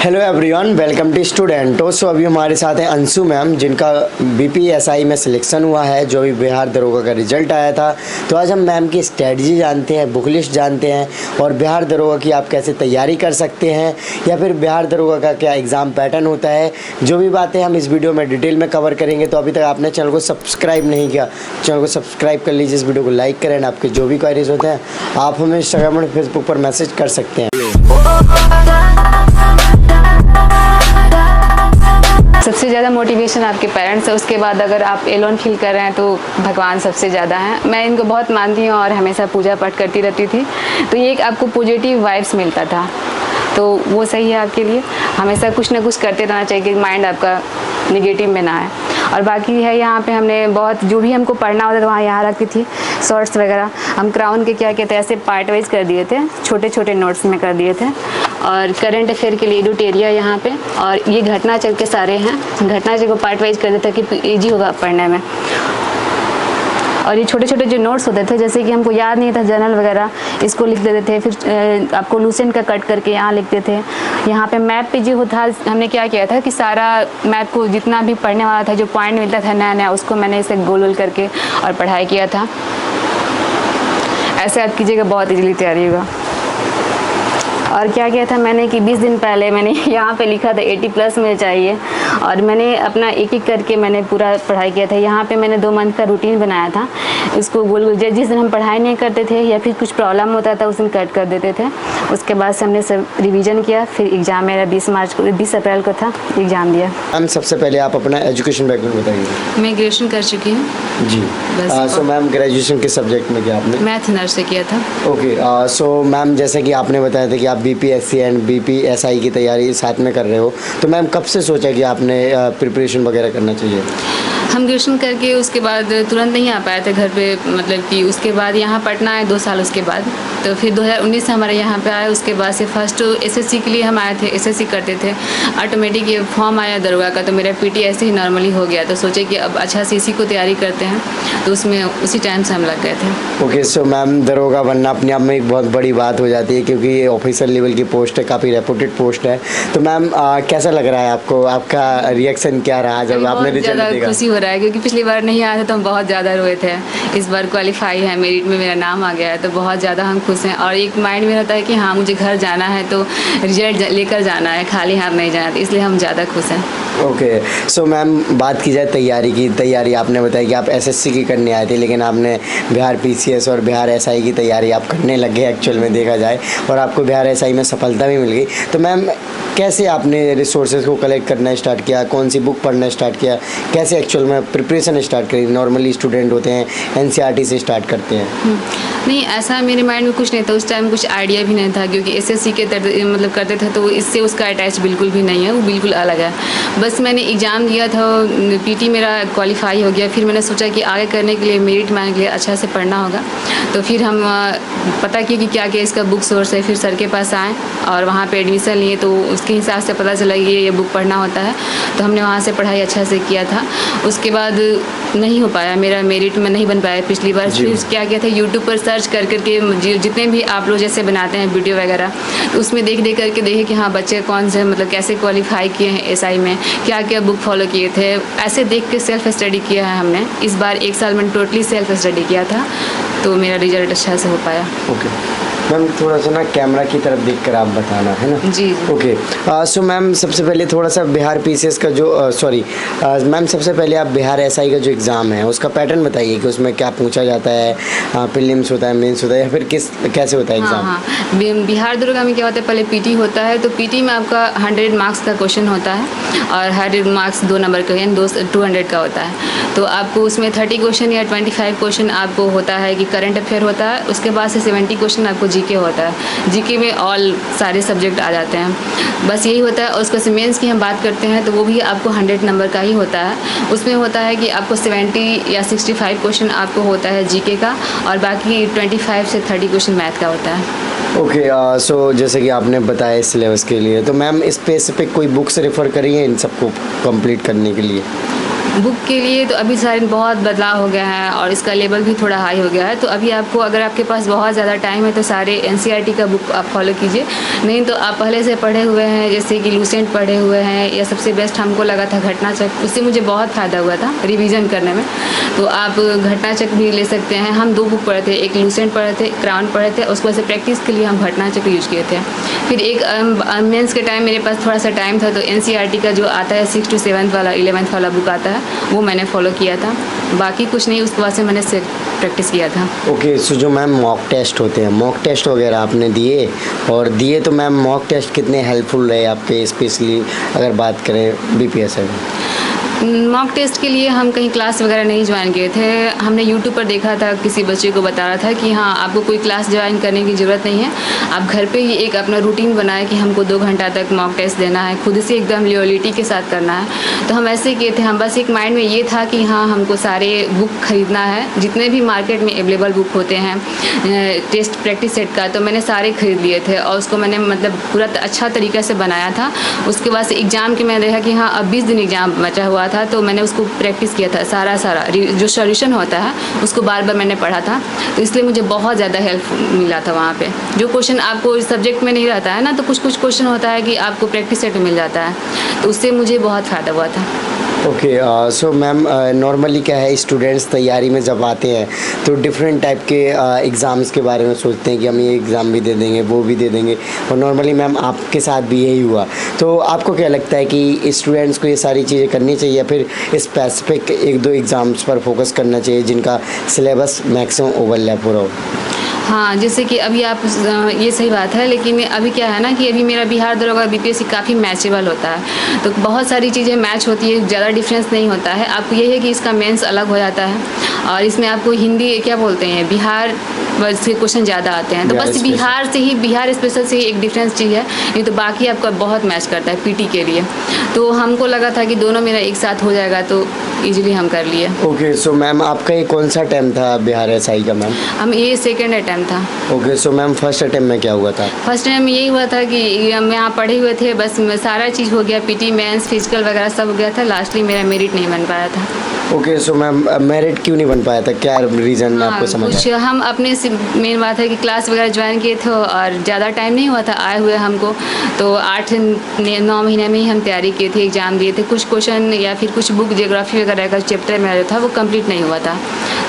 Hello everyone, welcome to स्टूडेंटो। So अभी हमारे साथ हैं अंशु मैम, जिनका बीपीएसआई में सिलेक्शन हुआ है, जो भी बिहार दरोगा का रिजल्ट आया था। तो आज हम मैम की स्ट्रेटजी जानते हैं, बुक लिस्ट जानते हैं और बिहार दरोगा की आप कैसे तैयारी कर सकते हैं या फिर बिहार दरोगा का क्या एग्ज़ाम पैटर्न होता है, जो भी बातें हम इस वीडियो में डिटेल में कवर करेंगे। तो अभी तक आपने चैनल को सब्सक्राइब नहीं किया, चैनल को सब्सक्राइब कर लीजिए, इस वीडियो को लाइक करें। आपके जो भी क्वेरीज होते हैं आप हमें इंस्टाग्राम और फेसबुक पर मैसेज कर सकते हैं। सबसे ज़्यादा मोटिवेशन आपके पेरेंट्स है, उसके बाद अगर आप एलोन फील कर रहे हैं तो भगवान सबसे ज़्यादा हैं। मैं इनको बहुत मानती हूँ और हमेशा पूजा पाठ करती रहती थी, तो ये एक आपको पॉजिटिव वाइब्स मिलता था, तो वो सही है आपके लिए। हमेशा कुछ ना कुछ करते रहना चाहिए कि माइंड आपका निगेटिव में ना आए। और बाकी है यहाँ पे हमने बहुत जो भी हमको पढ़ना होता था वहाँ यहाँ रखती थी शॉर्ट्स वगैरह। हम क्राउन के क्या कहते हैं ऐसे पार्ट वाइज कर दिए थे, छोटे छोटे नोट्स में कर दिए थे। और करंट अफेयर के लिए एडिटोरिया यहाँ पे, और ये घटनाचक्र के सारे हैं, घटनाचक्र को पार्ट वाइज कर देते कि ईजी होगा पढ़ने में। और ये छोटे छोटे जो नोट्स होते थे, जैसे कि हमको याद नहीं था जर्नल वगैरह, इसको लिख देते थे। फिर आपको लूसेंट का कट करके यहाँ लिखते थे। यहाँ पे मैप पे जो था, हमने क्या किया था कि सारा मैप को जितना भी पढ़ने वाला था, जो पॉइंट मिलता था नया नया, उसको मैंने इसे गोल गोल करके और पढ़ाई किया था। ऐसे आप कीजिएगा, बहुत ईजिली तैयारी होगा। और क्या किया था मैंने कि 20 दिन पहले मैंने यहाँ पे लिखा था 80+ मुझे चाहिए, और मैंने अपना एक एक करके मैंने पूरा पढ़ाई किया था। यहाँ पे मैंने 2 मंथ का रूटीन बनाया था, इसको गोल गोल जिस दिन हम पढ़ाई नहीं करते थे या फिर कुछ प्रॉब्लम होता था उस दिन कट कर देते थे। उसके बाद से हमने सब रिविज़न किया। फिर एग्ज़ाम मेरा 20 अप्रैल को था, एग्ज़ाम दिया। मैम सबसे पहले आप अपना एजुकेशन बैकग्राउंड बताइए। मैं ग्रेजुएशन कर चुकी हूँ जी। सो मैम ग्रेजुएशन किस सब्जेक्ट में किया आपने? मैथ नर्स से किया था। ओके। सो मैम जैसे कि आपने बताया था कि आप बीपीएससी एंड बीपीएसआई की तैयारी साथ में कर रहे हो, तो मैम कब से सोचा कि आपने प्रिपरेशन वगैरह करना चाहिए? हम ग्रेजुएशन करके उसके बाद तुरंत नहीं आ पाए थे घर पे, मतलब कि उसके बाद यहाँ पटना आए 2 साल उसके बाद। तो फिर 2019 से हमारे यहाँ पे आए। उसके बाद से फर्स्ट एसएससी के लिए हम आए थे, एसएससी करते थे। ऑटोमेटिक ये फॉर्म आया दरोगा का, तो मेरा पीटी ऐसे ही नॉर्मली हो गया। तो सोचे कि अब अच्छा से इसी को तैयारी करते हैं, तो उसमें उसी टाइम से हम लग गए थे। ओके। सो मैम दरोगा बनना अपने आप में एक बहुत बड़ी बात हो जाती है, क्योंकि ये ऑफिसर लेवल की पोस्ट है, काफ़ी रेपुटेड पोस्ट है। तो मैम कैसा लग रहा है आपको? आपका रिएक्शन क्या रहा जब आपने रिजल्ट देखा? खुशी हो रहा है, क्योंकि पिछली बार नहीं आया था तो हम बहुत ज़्यादा रोए थे। इस बार क्वालिफाई है, मेरिट में मेरा नाम आ गया है, तो बहुत ज़्यादा हम खुश हैं। और एक माइंड में रहता है कि हाँ मुझे घर जाना है, तो रिजल्ट लेकर जाना है, खाली हाथ नहीं जाना, इसलिए हम ज़्यादा खुश हैं। ओके। सो मैम बात की जाए तैयारी की। तैयारी आपने बताया कि आप एसएससी की करने आए थे, लेकिन आपने बिहार पीसीएस और बिहार एसआई की तैयारी आप करने लग गए एक्चुअल में देखा जाए, और आपको बिहार एसआई में सफलता भी मिल गई। तो मैम कैसे आपने रिसोर्सेज को कलेक्ट करना स्टार्ट किया, कौन सी बुक पढ़ना स्टार्ट किया, कैसे एक्चुअल में प्रिपरेशन स्टार्ट करी? नॉर्मली स्टूडेंट होते हैं एनसीईआरटी से स्टार्ट करते हैं। नहीं, ऐसा मेरे माइंड में कुछ नहीं था उस टाइम, कुछ आइडिया भी नहीं था, क्योंकि एसएससी के मतलब करते थे, तो इससे उसका अटैच बिल्कुल भी नहीं है, वो बिल्कुल अलग है। बस मैंने एग्ज़ाम दिया था, पीटी मेरा क्वालिफाई हो गया। फिर मैंने सोचा कि आगे करने के लिए, मेरिट मांगने के लिए अच्छा से पढ़ना होगा। तो फिर हम पता किया कि क्या क्या इसका बुक सोर्स है। फिर सर के पास आए और वहाँ पे एडमिशन लिए, तो उसके हिसाब से पता चला कि ये बुक पढ़ना होता है, तो हमने वहाँ से पढ़ाई अच्छा से किया था। उसके बाद नहीं हो पाया, मेरा मेरिट में नहीं बन पाया पिछली बार। फिर क्या किया था, यूट्यूब पर सर्च कर करके जितने भी आप लोग जैसे बनाते हैं वीडियो वगैरह, तो उसमें देख करके देखे कि हाँ बच्चे कौन से मतलब कैसे क्वालिफाई किए हैं एसआई में, क्या क्या बुक फॉलो किए थे, ऐसे देख के सेल्फ स्टडी किया है हमने। इस बार 1 साल में टोटली सेल्फ स्टडी किया था, तो मेरा रिजल्ट अच्छा से हो पाया। ओके मैम, थोड़ा सा ना कैमरा की तरफ देखकर आप बताना, है ना? जी। ओके। सो मैम सबसे पहले थोड़ा सा बिहार पीसीएस का जो मैम सबसे पहले आप बिहार एसआई का जो एग्ज़ाम है उसका पैटर्न बताइए कि उसमें क्या पूछा जाता है, प्रीलिम्स होता है, मेंस होता है, या फिर कैसे होता है एग्ज़ाम? हाँ, बिहार दरोगा में क्या होता है, पहले पीटी होता है। तो पीटी में आपका 100 मार्क्स का क्वेश्चन होता है, और हर मार्क्स 2 नंबर का, यानी 200 का होता है। तो आपको उसमें 30 क्वेश्चन या 25 क्वेश्चन आपको होता है कि करंट अफेयर होता है। उसके बाद से 70 क्वेश्चन आपको जीके होता है। जीके में ऑल सारे सब्जेक्ट आ जाते हैं, बस यही होता है। और उसको मेंस की हम बात करते हैं तो वो भी आपको 100 नंबर का ही होता है। उसमें होता है कि आपको 70 या 65 क्वेश्चन आपको होता है जीके का, और बाकी 25 से 30 क्वेश्चन मैथ का होता है। ओके। सो जैसे कि आपने बताया इस सिलेबस के लिए, तो मैम स्पेसिफिक कोई बुक्स रेफ़र करी है इन सबको कंप्लीट करने के लिए? बुक के लिए तो अभी सारे बहुत बदलाव हो गया है और इसका लेवल भी थोड़ा हाई हो गया है। तो अभी आपको, अगर आपके पास बहुत ज़्यादा टाइम है तो सारे एनसीईआरटी का बुक आप फॉलो कीजिए। नहीं तो आप पहले से पढ़े हुए हैं, जैसे कि लूसेंट पढ़े हुए हैं, या सबसे बेस्ट हमको लगा था घटनाचक्र, उससे मुझे बहुत फ़ायदा हुआ था रिवीजन करने में। तो आप घटनाचक्र भी ले सकते हैं। हम 2 बुक पढ़े थे, एक लूसेंट पढ़े थे, क्राउन पढ़े थे, उसके बाद से प्रैक्टिस के लिए हम घटनाचक्र यूज किए थे। फिर एक मेंस के टाइम मेरे पास थोड़ा सा टाइम था, तो एनसीईआरटी का जो आता है 6 to 7 वाला 11th वाला बुक आता है, वो मैंने फॉलो किया था। बाकी कुछ नहीं, उसके बाद से मैंने प्रैक्टिस किया था। ओके, सो जो मैम मॉक टेस्ट होते हैं, मॉक टेस्ट वगैरह आपने दिए तो मैम मॉक टेस्ट कितने हेल्पफुल रहे आपके, स्पेशली अगर बात करें बीपीएसआई में? मॉक टेस्ट के लिए हम कहीं क्लास वगैरह नहीं ज्वाइन किए थे। हमने यूट्यूब पर देखा था, किसी बच्चे को बता रहा था कि हाँ, आपको कोई क्लास ज्वाइन करने की ज़रूरत नहीं है, आप घर पे ही एक अपना रूटीन बनाए कि हमको 2 घंटा तक मॉक टेस्ट देना है, खुद से एकदम लियोलिटी के साथ करना है। तो हम ऐसे किए थे। हम बस एक माइंड में ये था कि हाँ, हमको सारे बुक खरीदना है, जितने भी मार्केट में अवेलेबल बुक होते हैं टेस्ट प्रैक्टिस सेट का, तो मैंने सारे खरीद लिए थे और उसको मैंने मतलब पूरा अच्छा तरीके से बनाया था। उसके बाद से एग्ज़ाम के मैंने देखा कि हाँ, अब 20 दिन एग्ज़ाम बचा हुआ था, तो मैंने उसको प्रैक्टिस किया था सारा जो सॉल्यूशन होता है उसको बार बार मैंने पढ़ा था। तो इसलिए मुझे बहुत ज़्यादा हेल्प मिला था वहाँ पे। जो क्वेश्चन आपको सब्जेक्ट में नहीं रहता है ना, तो कुछ क्वेश्चन होता है कि आपको प्रैक्टिस सेट में मिल जाता है, तो उससे मुझे बहुत फ़ायदा हुआ था। ओके, सो मैम नॉर्मली क्या है, स्टूडेंट्स तैयारी में जब आते हैं तो डिफरेंट टाइप के एग्ज़ाम्स के बारे में सोचते हैं कि हम ये एग्ज़ाम भी दे देंगे, वो भी दे देंगे, और नॉर्मली मैम आपके साथ भी यही हुआ। तो आपको क्या लगता है कि स्टूडेंट्स को ये सारी चीज़ें करनी चाहिए या फिर स्पेसिफिक 1-2 एग्ज़ाम्स पर फोकस करना चाहिए जिनका सिलेबस मैक्सिमम ओवरलैप हो रहा हो? हाँ, जैसे कि अभी आप ये सही बात है, लेकिन अभी क्या है ना कि अभी मेरा बिहार दरोगा बीपीएससी काफ़ी मैचेबल होता है, तो बहुत सारी चीज़ें मैच होती है, ज़्यादा डिफरेंस नहीं होता है। आपको ये है कि इसका मेंस अलग हो जाता है और इसमें आपको हिंदी क्या बोलते हैं, बिहार से क्वेश्चन ज़्यादा आते हैं, तो बस बिहार स्पेशल से ही एक डिफरेंस चीज़ है, नहीं तो बाकी आपका बहुत मैच करता है पीटी के लिए। तो हमको लगा था कि दोनों मेरा एक साथ हो जाएगा, तो इजीली हम कर लिए। ओके, सो मैम आपका ये कौन सा अटैम्प्ट था बिहार एसआई का मैम? हम ये 2nd अटैम्प्ट था। Okay, so ma'am first attempt में क्या हुआ था? फर्स्ट टाइम यही हुआ था कि हम यहाँ पढ़े हुए थे, बस सारा चीज़ हो गया, पीटी मेंस फिजिकल वगैरह सब हो गया था, लास्टली मेरा मेरिट नहीं बन पाया था। ओके, सो मैम मेरिट क्यों नहीं बन पाया था, क्या रीज़न आपको समझ कुछ आया? हम अपने से मेन बात है कि क्लास वगैरह ज्वाइन किए थे और ज़्यादा टाइम नहीं हुआ था आए हुए हमको, तो 8-9 महीने में ही हम तैयारी की थी, एग्ज़ाम दिए थे। कुछ क्वेश्चन या फिर कुछ बुक ज्योग्राफी वगैरह का चैप्टर मेरा जो था वो कंप्लीट नहीं हुआ था,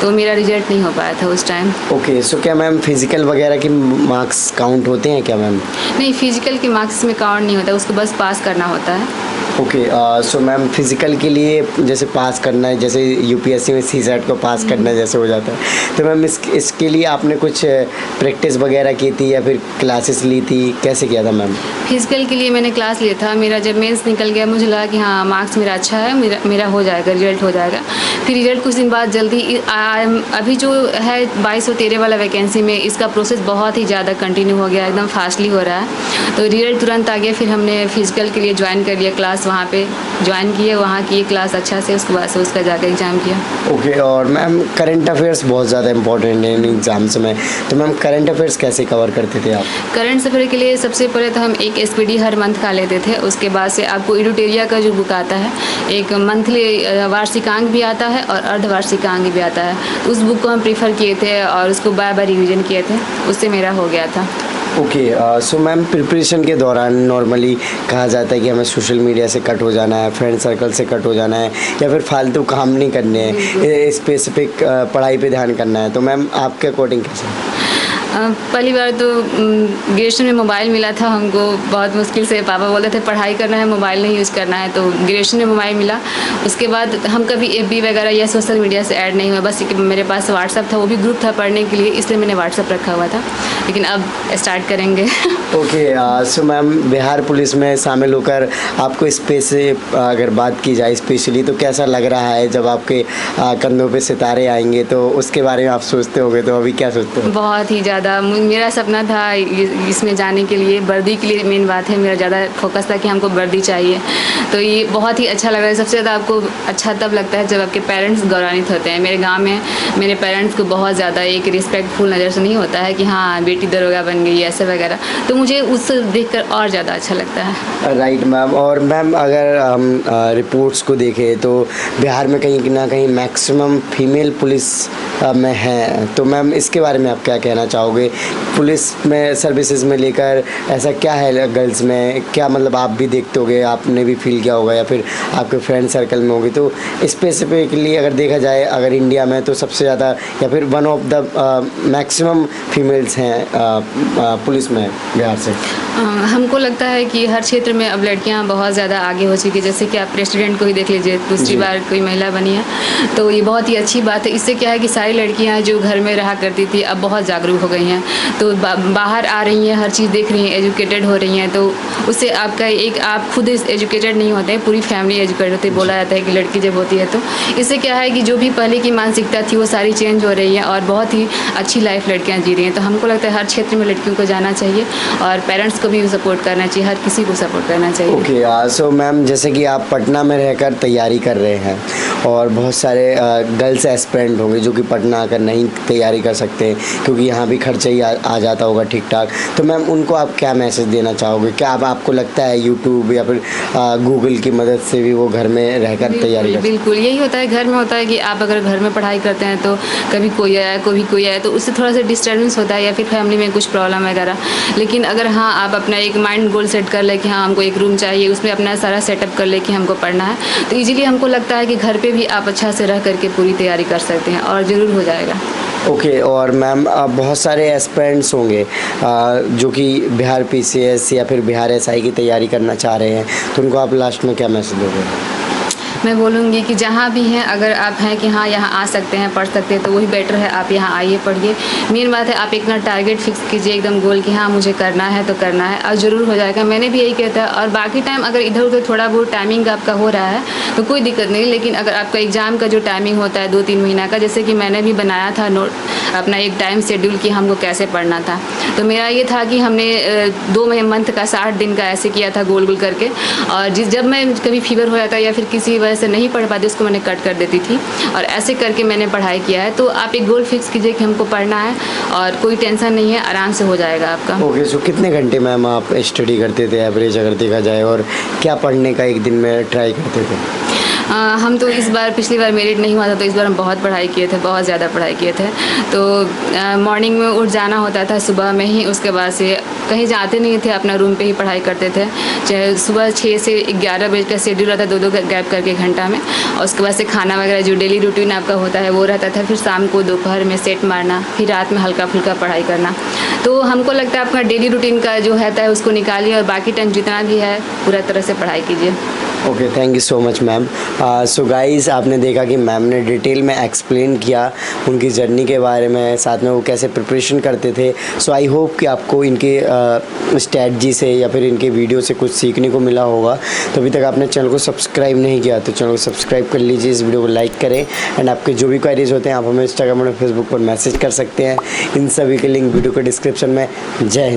तो मेरा रिजल्ट नहीं हो पाया था उस टाइम। ओके, सो क्या मैम फिजिकल वगैरह के मार्क्स काउंट होते हैं क्या मैम? नहीं, फिजिकल के मार्क्स में काउंट नहीं होता, उसको बस पास करना होता है। ओके, सो मैम फिज़िकल के लिए जैसे पास करना है, जैसे यूपीएससी में सीसेट को पास करना है जैसे हो जाता है, तो मैम इसके लिए आपने कुछ प्रैक्टिस वगैरह की थी या फिर क्लासेस ली थी, कैसे किया था मैम? फिजिकल के लिए मैंने क्लास लिया था। मेरा जब मेंस निकल गया मुझे लगा कि हाँ, मार्क्स मेरा अच्छा है, मेरा हो जाएगा, रिजल्ट हो जाएगा। फिर रिजल्ट कुछ दिन बाद जल्दी अभी जो है 2213 वाला वैकेंसी में इसका प्रोसेस बहुत ही ज़्यादा कंटिन्यू हो गया, एकदम फास्टली हो रहा है, तो रिजल्ट तुरंत आ गया। फिर हमने फिजिकल के लिए ज्वाइन कर लिया क्लास, वहाँ पे ज्वाइन किए, वहाँ किए क्लास अच्छा से, उसके बाद से उसका जाकर एग्ज़ाम किया। ओके, और मैम करंट अफेयर्स बहुत ज़्यादा इंपॉर्टेंट है इन एग्ज़ाम्स में, तो मैम करंट अफेयर्स कैसे कवर करते थे आप? करंट अफेयर के लिए सबसे पहले तो हम एक एसपीडी हर मंथ का लेते थे, उसके बाद से आपको एडुटेरिया का जो बुक आता है, एक मंथली वार्षिकांक भी आता है और अर्धवार्षिकांक भी आता है, उस बुक को हम प्रीफर किए थे और उसको बार बार रिविज़न किए थे, उससे मेरा हो गया था। ओके, सो मैम प्रिपरेशन के दौरान नॉर्मली कहा जाता है कि हमें सोशल मीडिया से कट हो जाना है, फ्रेंड सर्कल से कट हो जाना है, या फिर फालतू काम नहीं करने हैं, स्पेसिफिक पढ़ाई पे ध्यान करना है, तो मैम आपके अकॉर्डिंग कैसे? पहली बार तो ग्रेजुएशन में मोबाइल मिला था हमको, बहुत मुश्किल से पापा बोलते थे पढ़ाई करना है, मोबाइल नहीं यूज़ करना है, तो ग्रेजुएशन में मोबाइल मिला। उसके बाद हम कभी एफबी वगैरह या सोशल मीडिया से ऐड नहीं हुआ, बस मेरे पास व्हाट्सअप था, वो भी ग्रुप था पढ़ने के लिए, इसलिए मैंने व्हाट्सअप रखा हुआ था, लेकिन अब स्टार्ट करेंगे। Okay, so ma'am Bihar police में शामिल होकर आपको स्पेस से अगर बात की जाए स्पेशली, तो कैसा लग रहा है जब आपके कंधों पे सितारे आएंगे, तो उसके बारे में आप सोचते होंगे, तो अभी क्या सोचते हो? बहुत ही ज़्यादा ज़्यादा मेरा सपना था इसमें जाने के लिए, वर्दी के लिए मेन बात है, मेरा ज़्यादा फोकस था कि हमको वर्दी चाहिए। तो ये बहुत ही अच्छा लग रहा है। सबसे ज़्यादा आपको अच्छा तब लगता है जब आपके पेरेंट्स गौरवान्वित होते हैं। मेरे गांव में मेरे पेरेंट्स को बहुत ज़्यादा एक रिस्पेक्टफुल नज़र से नहीं होता है कि हाँ बेटी दरोगा बन गई ऐसे वगैरह, तो मुझे उससे देखकर और ज़्यादा अच्छा लगता है। Right ma'am. और मैम अगर हम रिपोर्ट्स को देखें तो बिहार में कहीं ना कहीं मैक्सिमम फीमेल पुलिस में हैं, तो मैम इसके बारे में आप क्या कहना चाहोगे? पुलिस में सर्विसेज में लेकर ऐसा क्या है गर्ल्स में, क्या मतलब आप भी देखते होगे, आपने भी फील किया होगा या फिर आपके फ्रेंड सर्कल में होगी, तो स्पेसिफिकली अगर देखा जाए अगर इंडिया में तो सबसे ज़्यादा या फिर one of the maximum females हैं पुलिस में बिहार से? हमको लगता है कि हर क्षेत्र में अब लड़कियां बहुत ज़्यादा आगे हो चुकी है। जैसे कि आप प्रेसिडेंट को ही देख लीजिए, दूसरी बार कोई महिला बनी है, तो ये बहुत ही अच्छी बात है। इससे क्या है कि सारी लड़कियां जो घर में रहा करती थी अब बहुत जागरूक हो गई हैं, तो बाहर आ रही हैं, हर चीज़ देख रही हैं, एजुकेटेड हो रही हैं। तो उससे आपका एक आप खुद एजुकेटेड नहीं होते हैं, पूरी फैमिली एजुकेटेड होती है। बोला जाता है कि लड़की जब होती है तो इससे क्या है कि जो भी पहले की मानसिकता थी वो सारी चेंज हो रही है और बहुत ही अच्छी लाइफ लड़कियाँ जी रही हैं। तो हमको लगता है हर क्षेत्र में लड़कियों को जाना चाहिए और पेरेंट्स को भी सपोर्ट करना चाहिए, हर किसी को सपोर्ट करना चाहिए। ओके, सो मैम जैसे कि आप पटना में रहकर तैयारी कर रहे हैं और बहुत सारे गर्ल्स एस्पिरेंट होंगे जो कि पटना आकर नहीं तैयारी कर सकते क्योंकि यहाँ भी खर्चा ही आ जाता होगा ठीक ठाक, तो मैम उनको आप क्या मैसेज देना चाहोगे? क्या आपको लगता है यूट्यूब या फिर गूगल की मदद से भी वो घर में रहकर तैयारी कर? बिल्कुल यही होता है, घर में होता है कि आप अगर घर में पढ़ाई करते हैं तो कभी कोई आया कभी कोई आया तो उससे थोड़ा सा डिस्टर्बेंस होता है या फिर फैमिली में कुछ प्रॉब्लम वगैरह। लेकिन अगर हाँ आप अपना एक माइंड गोल सेट कर ले कि हाँ हमको एक रूम चाहिए, उसमें अपना सारा सेटअप कर ले कि हमको पढ़ना है, तो इजीली हमको लगता है कि घर पे भी आप अच्छा से रह करके पूरी तैयारी कर सकते हैं और ज़रूर हो जाएगा। ओके, और मैम बहुत सारे एस्पिरेंट्स होंगे जो कि बिहार पीसीएस या फिर बिहार एसआई की तैयारी करना चाह रहे हैं, तो उनको आप लास्ट में क्या मैसेज दोगे? मैं बोलूँगी कि जहाँ भी हैं अगर आप हैं कि हाँ यहाँ आ सकते हैं पढ़ सकते हैं तो वही बेटर है, आप यहाँ आइए पढ़िए। मेन बात है आप इतना टारगेट फिक्स कीजिए एकदम गोल कि हाँ मुझे करना है तो करना है और ज़रूर हो जाएगा। मैंने भी यही कहता है और बाकी टाइम अगर इधर उधर थोड़ा बहुत टाइमिंग आपका हो रहा है तो कोई दिक्कत नहीं, लेकिन अगर आपका एग्ज़ाम का जो टाइमिंग होता है 2-3 महीना का, जैसे कि मैंने भी बनाया था नोट अपना एक टाइम शेड्यूल कि हमको कैसे पढ़ना था, तो मेरा ये था कि हमने 2 मंथ का 60 दिन का ऐसे किया था गोल गोल करके, और जब मैं कभी फीवर हो जाता या फिर किसी वजह से नहीं पढ़ पाती उसको मैंने कट कर देती थी और ऐसे करके मैंने पढ़ाई किया है। तो आप एक गोल फिक्स कीजिए कि हमको पढ़ना है और कोई टेंशन नहीं है, आराम से हो जाएगा आपका। ओके, सो कितने घंटे मैम आप स्टडी करते थे एवरेज अगर देखा जाए, और क्या पढ़ने का एक दिन में ट्राई करते थे? हम तो इस बार पिछली बार मेरिट नहीं हुआ था तो इस बार हम बहुत पढ़ाई किए थे, बहुत ज़्यादा पढ़ाई किए थे। तो मॉर्निंग में उठ जाना होता था सुबह में ही, उसके बाद से कहीं जाते नहीं थे, अपना रूम पे ही पढ़ाई करते थे। चाहे सुबह 6 से 11 बजे का शेड्यूल रहता, 2-2 गैप करके घंटा में, और उसके बाद से खाना वगैरह जो डेली रूटीन आपका होता है वो रहता था। फिर शाम को दोपहर में सेट मारना, फिर रात में हल्का फुल्का पढ़ाई करना। तो हमको लगता है अपना डेली रूटीन का जो रहता है उसको निकालिए और बाकी टाइम जितना भी है पूरा तरह से पढ़ाई कीजिए। Okay, thank you so much ma'am. So guys, आपने देखा कि मैम ने डिटेल में एक्सप्लेन किया उनकी जर्नी के बारे में, साथ में वो कैसे प्रिपरेशन करते थे। सो आई होप कि आपको इनके स्ट्रैटेजी से या फिर इनके वीडियो से कुछ सीखने को मिला होगा। तो अभी तक आपने चैनल को सब्सक्राइब नहीं किया तो चैनल को सब्सक्राइब कर लीजिए, इस वीडियो को लाइक करें, एंड आपके जो भी क्वेरीज होते हैं आप हमें इंस्टाग्राम और फेसबुक पर मैसेज कर सकते हैं। इन सभी के लिंक वीडियो के डिस्क्रिप्शन में। जय हिंद।